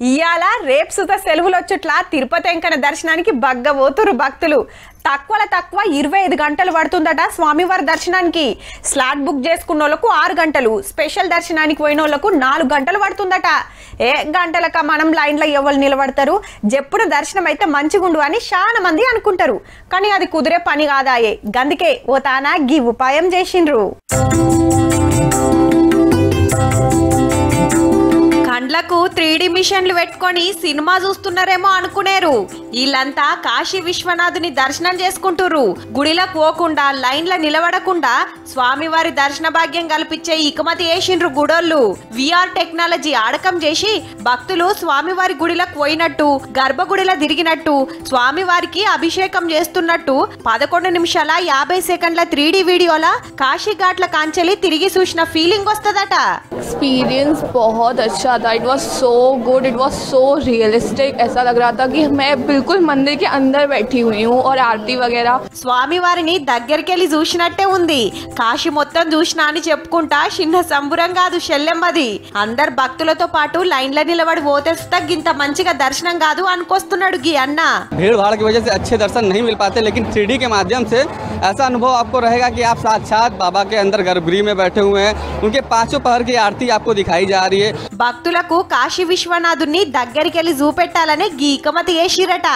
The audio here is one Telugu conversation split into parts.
ఇయాల రేపు సుత సెలవులు వచ్చుట్లా తిరుపతి వెంకన్న దర్శనానికి బగ్గబోతురు భక్తులు. తక్కువ 25 గంటలు పడుతుందట స్వామివారి దర్శనానికి. స్లాట్ బుక్ చేసుకున్న వాళ్ళకు 6 గంటలు, స్పెషల్ దర్శనానికి పోయిన వాళ్ళకు 4 గంటలు పడుతుందట. ఏ గంటలక మనం లైన్లో ఎవరు నిలబడతారు? జప్పుడు దర్శనం అయితే మంచిగుండు అని చాలా మంది అనుకుంటారు. కానీ అది కుదిరే పని కాదాయే. గందుకే ఓ తానా గీ ఉపాయం చేసిండ్రు. కండ్లకు 3D మిషన్లు పెట్టుకొని సినిమా చూస్తున్నారేమో అనుకునేరు. వీళ్ళంతా కాశీ విశ్వనాథుని దర్శనం చేసుకుంటుర్రు. గుడిలకు పోకుండా లైన్ల నిలబడకుండా స్వామివారి దర్శన భాగ్యం కల్పించే ఇకమతి చేసిండ్రు గుడోళ్ళు. విఆర్ టెక్నాలజీ ఆడకం చేసి భక్తులు స్వామివారి గుడిలకు పోయినట్టు, గర్భగుడిలా తిరిగినట్టు, స్వామివారికి అభిషేకం చేస్తున్నట్టు 11 నిమిషాల 50 సెకండ్ల 3D వీడియోల కాశీ ఘాట్ల కాంచెలి తిరిగి చూసిన ఫీలింగ్ వస్తదట. एक्सपीरियंस बहुत अच्छा था. It was so good, it was so realistic. ऐसा लग रहा था कि मैं बिल्कुल मंदिर के अंदर बैठी हुई हूँ और आरती वगैरह. స్వామివారిని దగ్గరికెళ్ళి చూసినట్టే ఉంది. కాశీ మొత్తం చూసినా అని చెప్పుకుంటా చిన్న సంబురం కాదు షెల్లెమ్మది. అందరు భక్తులతో పాటు లైన్ల నిలబడి పోతే గింత మంచిగా దర్శనం కాదు అనుకొస్తున్నాడు गी అన్న. भीड़ भाड़ की वजह से अच्छे दर्शन नहीं मिल पाते, लेकिन 3D के माध्यम से ऐसा अनुभव आपको रहेगा कि आप साक्षात बाबा के अंदर गर्भगृह में बैठे हुए हैं. उनके 5 पहर की आरती आपको दिखाई जा रही है. భక్తులకు కాశీ విశ్వనాథుని దగ్గరికెళ్ళి చూపెట్టాలని గీకమతి చేసిరట.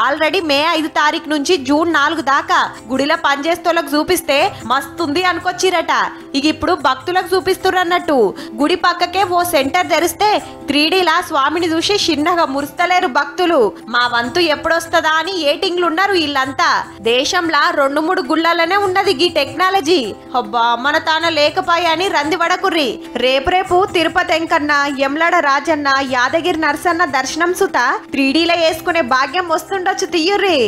ఆల్రెడీ మే 5 తారీఖు నుంచి జూన్ 4 దాకా గుడిలో పనిచేస్తోళ్ళకు చూపిస్తే మస్తుంది అనుకొచ్చిరట. ఇక ఇప్పుడు భక్తులకు చూపిస్తున్నట్టు. గుడి పక్కకే ఓ సెంటర్ తెరిస్తే 3Dలా స్వామిని చూసి చిన్నగా మురుస్తలేరు భక్తులు. మా వంతు ఎప్పుడొస్తుందా అని ఏటింగ్లు ఉన్నారు వీళ్ళంతా. దేశంలో 2-3 గుళ్ళలోనే ఉన్నది గీ టెక్నాలజీ. అబ్బా మన తాన లేకపాయ అని రంది వడకుర్రి. రేపు తిరుపతి వెంకన్న, యమలాడ రాజన్న, యాదగిరి నరసన్న దర్శనం సుత 3Dలో వేసుకునే భాగ్యం వస్తుండొచ్చు. తీయుర్రి.